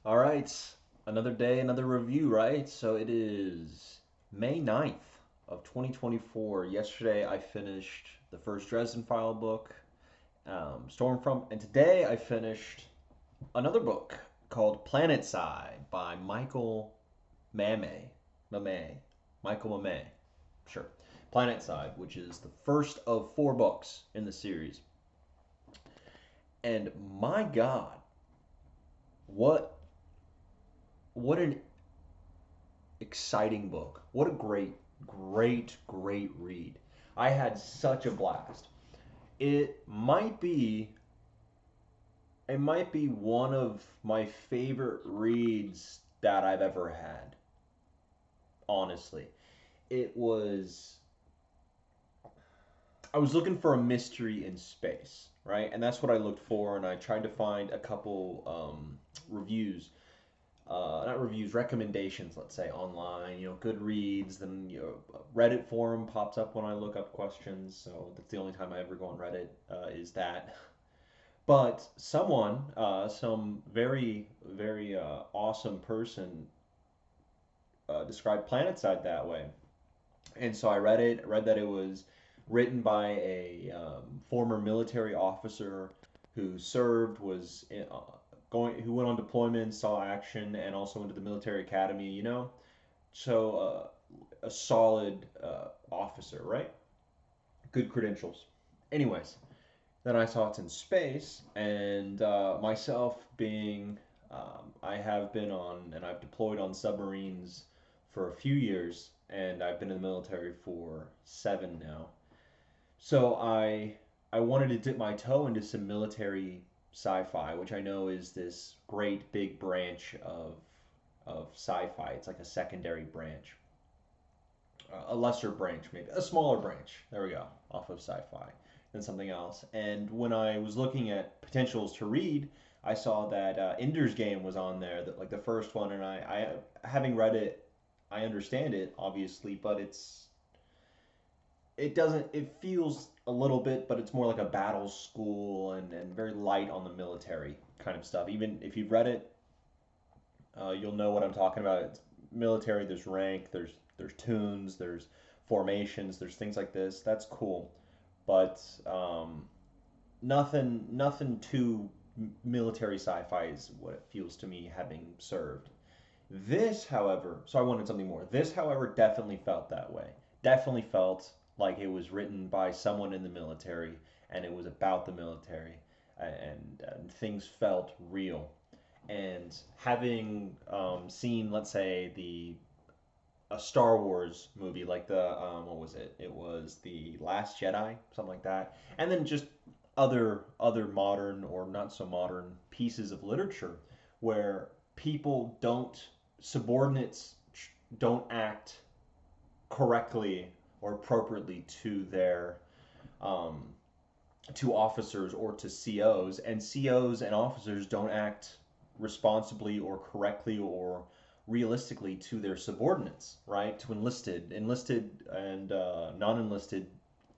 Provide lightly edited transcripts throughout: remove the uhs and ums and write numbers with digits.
All right, another day, another review, right? So it is May 9th of 2024. Yesterday I finished the first Dresden File book, Stormfront, and today I finished another book called Planetside by Mame. Mame. Michael Mame. Sure. Planetside, which is the first of four books in the series. And my God, what what an exciting book. What a great read. I had such a blast. It might be it might be one of my favorite reads that I've ever had, honestly. It was I was looking for a mystery in space, right? And that's what I looked for, and I tried to find a couple reviews, not reviews, recommendations, let's say, online, Goodreads, then, Reddit forum pops up when I look up questions, so that's the only time I ever go on Reddit, is that. But some very awesome person described Planetside that way. And so I read that it was written by a former military officer who served, who went on deployment, saw action, and also went to the military academy. So a solid officer, right? Good credentials. Anyways, then I saw it's in space, and myself being, I have been on and I've deployed on submarines for a few years, and I've been in the military for 7 now. So I wanted to dip my toe into some military sci-fi, which I know is this great big branch of sci-fi. It's like a secondary branch, a lesser branch, maybe a smaller branch. There we go, off of sci-fi than something else. And when I was looking at potentials to read, I saw that Ender's Game was on there, that like the first one, and I having read it, I understand it obviously, but it doesn't it feels a little bit, but it's more like a battle school and very light on the military kind of stuff. Even if you've read it, you'll know what I'm talking about. It's military. There's rank. There's tunes. There's formations. There's things like this. That's cool, but nothing too military sci-fi is what it feels to me, having served. This, however, so I wanted something more. This, however, definitely felt that way. Definitely felt like it was written by someone in the military, and it was about the military, and things felt real. And having seen, let's say, the a Star Wars movie like the what was it? It was the Last Jedi, something like that, and then just other modern or not so modern pieces of literature where people don't subordinates don't act correctly or appropriately um, to officers or to COs, and COs and officers don't act responsibly or correctly or realistically to their subordinates, right? To enlisted and non-enlisted.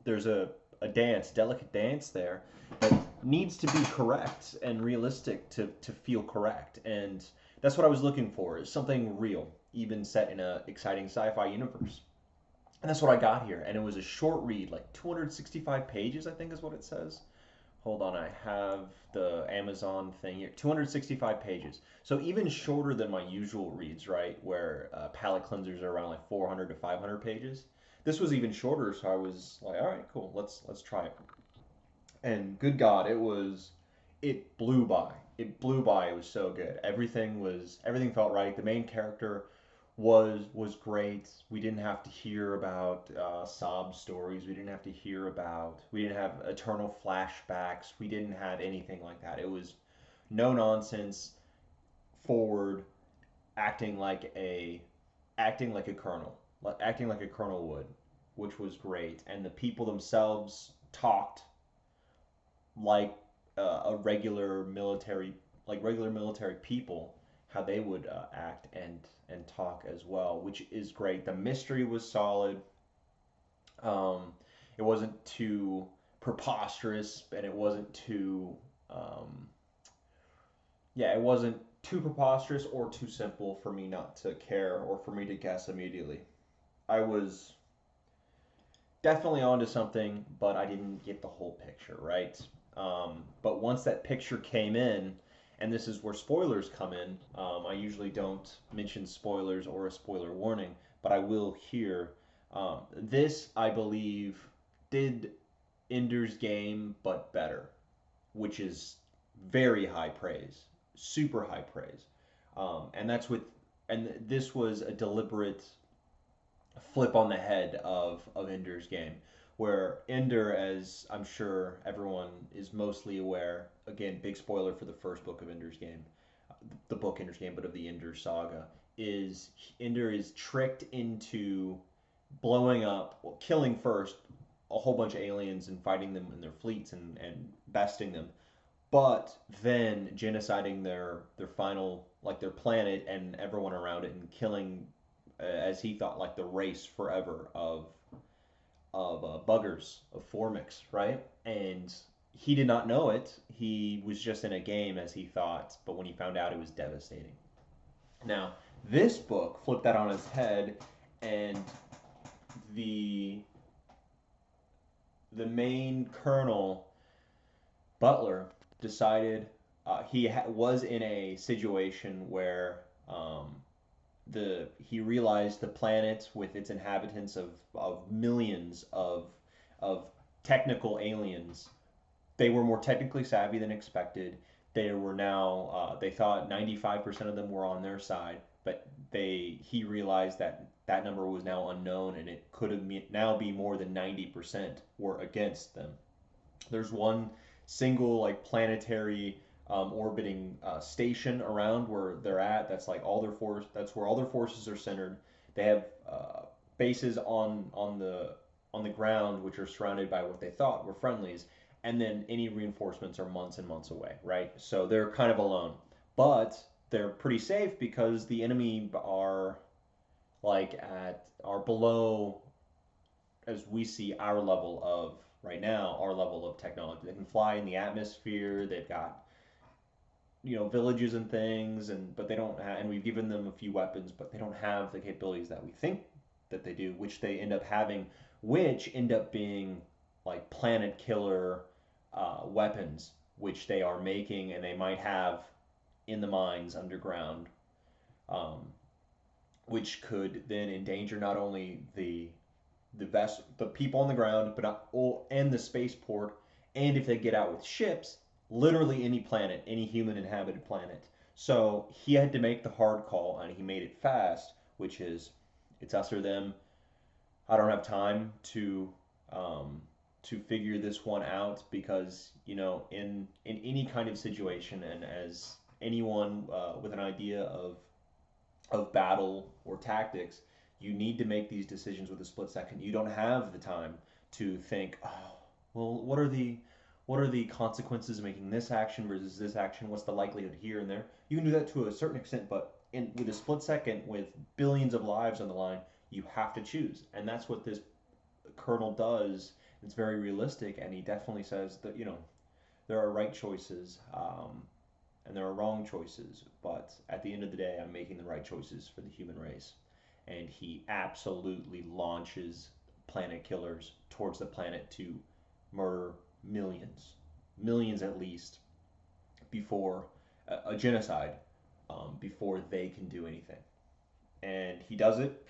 There's a delicate dance there that needs to be correct and realistic to feel correct. And that's what I was looking for, is something real, even set in a exciting sci-fi universe. And that's what I got here. And it was a short read, like 265 pages, I think is what it says. Hold on, I have the Amazon thing here. 265 pages. So even shorter than my usual reads, right? Where palette cleansers are around like 400 to 500 pages. This was even shorter, so I was like, all right, cool, let's try it. And good God, it blew by. It blew by. It was so good. Everything felt right. The main character was great. We didn't have to hear about sob stories. We didn't have eternal flashbacks. We didn't have anything like that. It was no nonsense, forward, acting like a acting like a colonel would, which was great. And the people themselves talked like a regular military people, how they would act and talk as well, which is great. The mystery was solid. Um, it wasn't too preposterous, and it wasn't too too preposterous or too simple for me not to care or for me to guess immediately. I was definitely onto something, but I didn't get the whole picture, right? But once that picture came in, and this is where spoilers come in, I usually don't mention spoilers or a spoiler warning, but I will here. This, I believe, did Ender's Game, but better, which is very high praise, super high praise. And that's with, and this was a deliberate flip on the head of Ender's Game, where Ender, as I'm sure everyone is mostly aware, again, big spoiler for the first book of Ender's Game, the book Ender's Game, but of the Ender saga, is Ender is tricked into blowing up, well, killing first a whole bunch of aliens and fighting them in their fleets and besting them, but then genociding their final, like their planet and everyone around it, and killing, as he thought, like the race forever of buggers, of formics, right? And he did not know it. He was just in a game, as he thought, but when he found out, it was devastating. Now, this book flipped that on its head, and the the main colonel Butler decided, was in a situation where, he realized the planet with its inhabitants of millions of technical aliens, they were more technically savvy than expected. They were now, they thought 95% of them were on their side, but he realized that that number was now unknown, and it could have now be more than 90% were against them. There's one single like planetary, orbiting, station around where they're at. That's like all their force. That's where all their forces are centered. They have, bases on the ground, which are surrounded by what they thought were friendlies, and then any reinforcements are months and months away. Right, so they're kind of alone, but they're pretty safe because the enemy are below, as we see our level of right now, our level of technology. They can fly in the atmosphere. They've got, villages and things, and but they don't have, and we've given them a few weapons, but they don't have the capabilities that we think that they do, which they end up having, which end up being like planet killer, weapons, which they are making, and they might have in the mines underground, um, which could then endanger not only the people on the ground, but not, and the spaceport, and if they get out with ships, literally any planet, any human inhabited planet. So he had to make the hard call, and he made it fast, which is, it's us or them. I don't have time to figure this one out, because in any kind of situation, and as anyone, with an idea of battle or tactics, you need to make these decisions with a split second. You don't have the time to think, oh, well, what are the consequences of making this action versus this action? What's the likelihood here and there? You can do that to a certain extent, but with a split second, with billions of lives on the line, you have to choose, and that's what this colonel does. It's very realistic, and he definitely says that there are right choices, and there are wrong choices, but at the end of the day, I'm making the right choices for the human race. And he absolutely launches planet killers towards the planet to murder millions, millions at least, before a genocide, before they can do anything. And he does it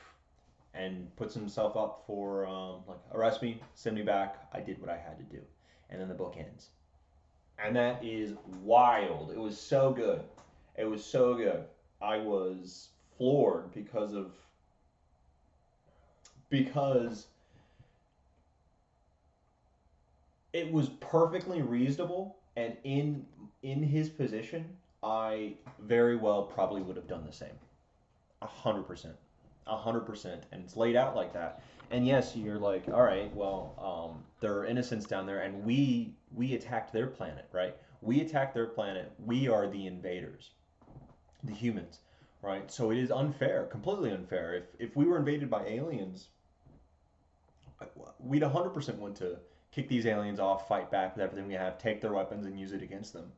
and puts himself up for, like, arrest me, send me back. I did what I had to do, and then the book ends, and that is wild. It was so good. It was so good. I was floored because it was perfectly reasonable, and in his position, I very well probably would have done the same. 100%. 100%. And it's laid out like that. And yes, you're like, all right, well, there are innocents down there, and we attacked their planet, right? We attacked their planet. We are the invaders, the humans, right? So it is unfair, completely unfair. If we were invaded by aliens, we'd 100% want to kick these aliens off, fight back with everything we have, take their weapons, and use it against them.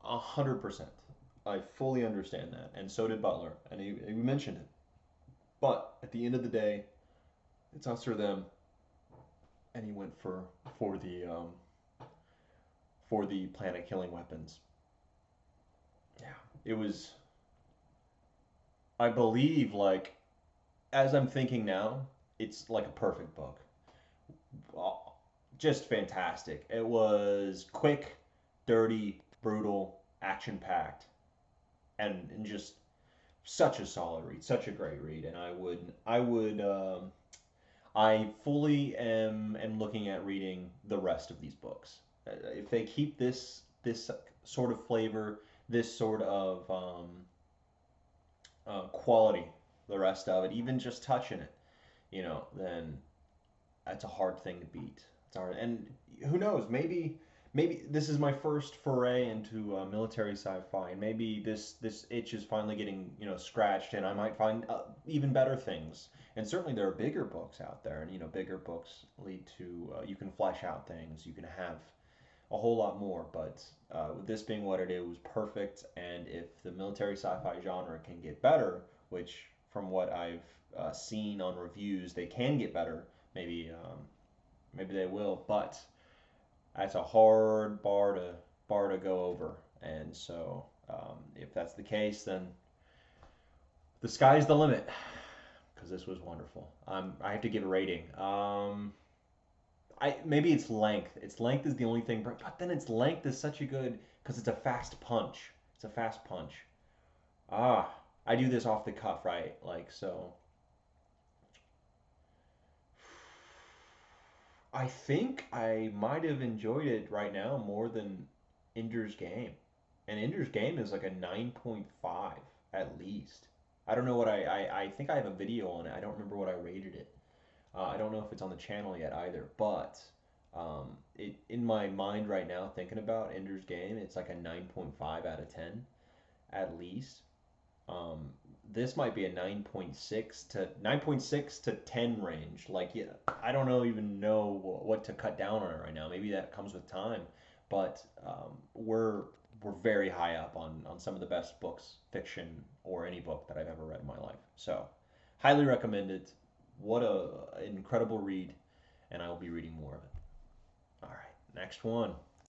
100%. I fully understand that, and so did Butler, and he mentioned it. But at the end of the day, it's us or them, and he went for the for the planet killing weapons. Yeah, it was. I believe like as I'm thinking now, it's like a perfect book. Uh, just fantastic. It was quick, dirty, brutal, action packed, and just such a solid read, such a great read. And I fully am looking at reading the rest of these books. If they keep this sort of flavor, this sort of quality, the rest of it, even just touching it, then that's a hard thing to beat. It's hard, and who knows? Maybe this is my first foray into military sci-fi, and maybe this itch is finally getting scratched, and I might find even better things. And certainly there are bigger books out there, and bigger books lead to you can flesh out things, you can have a whole lot more. But with this being what it is, it was perfect. And if the military sci-fi genre can get better, which from what I've seen on reviews, they can get better. Maybe they will, but that's a hard bar to go over. And so, if that's the case, then the sky's the limit. Because this was wonderful. I have to give a rating. I maybe its length. Its length is the only thing, but then its length is such a good because it's a fast punch. It's a fast punch. Ah, I do this off the cuff, right? Like so. I think I might have enjoyed it right now more than Ender's Game. And Ender's Game is like a 9.5 at least. I don't know what I think I have a video on it. I don't remember what I rated it. I don't know if it's on the channel yet either, but it in my mind right now, thinking about Ender's Game, it's like a 9.5 out of 10 at least. Um, this might be a 9.6 to 10 range. Like, yeah, I don't know even know what to cut down on it right now. Maybe that comes with time, but we're very high up on some of the best books, fiction or any book that I've ever read in my life. So, highly recommend it. What a incredible read, and I will be reading more of it. All right, next one.